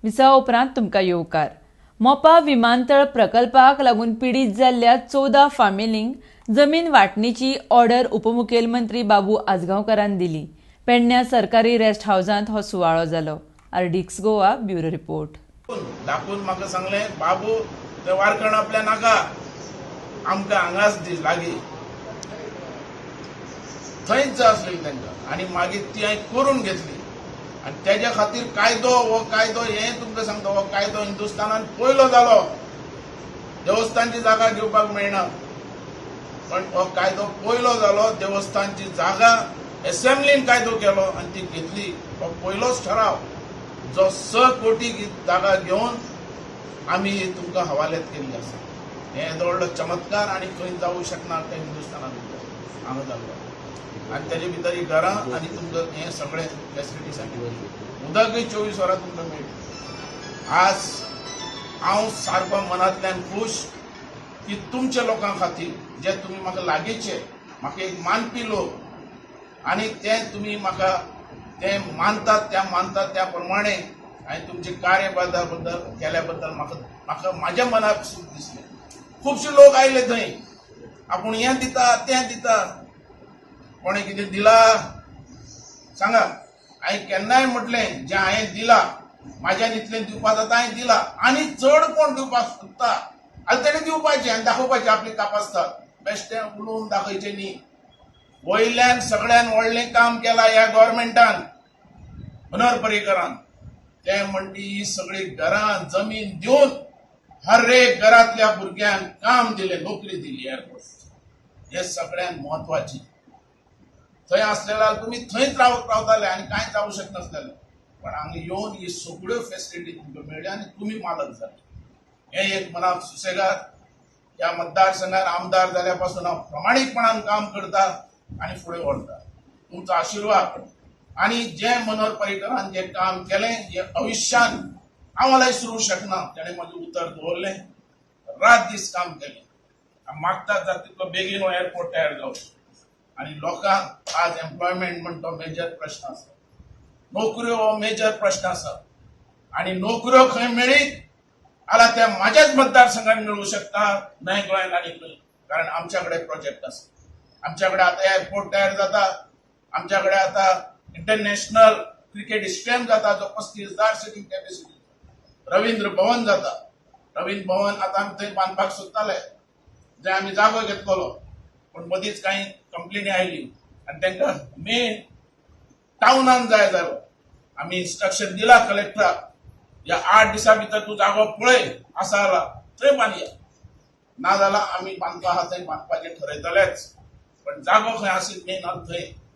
Visa उपरांत तुमकां येवकार. मोपा विमानतळ प्रकल्पाक लागून पीडित जाल्ल्या 14 फामिलींक जमीन वांटणीची ऑर्डर उपमुखेलमंत्री बाबू आजगांवकारान दिली. पेडण्यां सरकारी रेस्ट हाऊसांत हो सुवाळो जालो. RDX Goa bureau report. दाखवून म्हाका सांगलें, बाबू ते वारकण आपल्या नाका, आमकां हांगाच दी लागी. थंयच जाय आसलेली तांकां आनी मागीर ती हांवें करून घेतली. आनी तेज्या खातीर हो कायदो हें तुमकां सांगता, हो कायदो हिंदुस्थानान पयलो जालो. देवस्थानची जागा घेवपाक मेळना, पण हो कायदो पयलो जालो. देवस्थानची जागा असेंब्लीन कायदो केलो आनी ती घेतली. हो पयलोच ठराव जो 6 कोटी जागा घेवन आमी तुमकां हवाल्यात केल्ली आसा. हें येदो व्हडलो चमत्कार आनी खंय जावूं शकना ते हिंदुस्थानांत हांगा जाल्लो. आनी तेजे भितर ही घरां आनी तुमकां हें सगळें फॅसिलिटी सांगितली. उदकय 24 वरां तुमकां मेळटलें. आज हांव सारको मनांतल्यान खूश की तुमच्या लोकां खातीर जे तुमी म्हाका लागींचे, म्हाका एक मानपी लोक, आनी ते तुमी म्हाका ते मानतात त्या प्रमाणे हांवें तुमचे कार्य बद्दल केल्या बद्दल म्हाका म्हाज्या मनाक सूख दिसलें. खुबशे लोक आयले थंय, आपूण हें दिता तें दिता. कोणें कितें दिला सांगा. हांवें केन्नाय म्हटलें जें हांवें दिलां, म्हाज्यान इतलें दिवपा जाता हांवें दिलां, आनी चड कोण दिवपाक सोदता जाल्यार तेणें दिवपाचें आनी दाखोवपाचें आपली कापासता. बेश्टें उलोवन दाखयचें न्ही. वयल्यान सगळ्यान व्हडलें काम केलां ह्या गव्हर्मेंटान, मनोहर पर्रीकरान. ते म्हणटी ही सगळी घरां जमीन दिवन हर एक घरांतल्या भुरग्यांक काम दिलें, नोकरी दिली एअरपोर्ट. हें सगळ्यान म्हत्वाचें. थंय आसलेल्यार तुमी थंयच रावताले आनी कांयच जावं शकनासलें, पण हांगा येवन ही सगळ्यो फॅसिलिटी तुमकां मेळ्ळ्यो आनी तुमी मालक जाले. हें एक मनाक सुसेगाद. ह्या मतदारसंघात आमदार जाल्या पासून हांव प्रामाणीकपणान काम करता आनी फुडें व्हरता. तुमचो आशिर्वाद आनी जें मनोहर पर्रीकरान जें काम केलें हें भविश्यान हांव विसरूं शकना. ताणें म्हजें उतर दवरलें, रात दीस काम केलें. मागता जाता तितलो बेगीन हो एअरपोर्ट तयार जावचो. आनी लोकांक आज एम्प्लॉयमेंट म्हणटा तो मेजर प्रश्न आसा, नोकऱ्यो हो मेजर प्रश्न आसा. आनी नोकऱ्यो खंय मेळीत जाल्यार ते म्हाज्याच मतदारसंघात मेळूं शकता, न्हय गोंयांत आनी खंय. कारण आमच्या कडेन प्रोजेक्ट आसा. आमच्या कडेन आतां एअरपोर्ट तयार जाता. आमच्या कडेन आतां इंटरनॅशनल क्रिकेट स्टेडियम जाता जो 35,000 सिटींग कॅपॅसिटी. रवींद्र भवन जाता. रवींद्र भवन आतां आमी थंय बांदपाक सोदताले, जंय आमी जागो घेतलोलो, पण मदींच कांय कंप्लेनी आयली आनी तांकां मेन टाउनान जाय जालो. आमी इन्स्ट्रक्शन दिला कलेक्टराक, ह्या 8 दिसां भितर तूं जागो पळय आसा जाल्यार थंय बांदया, ना जाल्यार आमी बांदपा आहा थंय बांदपाचें ठरयतलेच. पण जागो खंय आसीत मेन थंय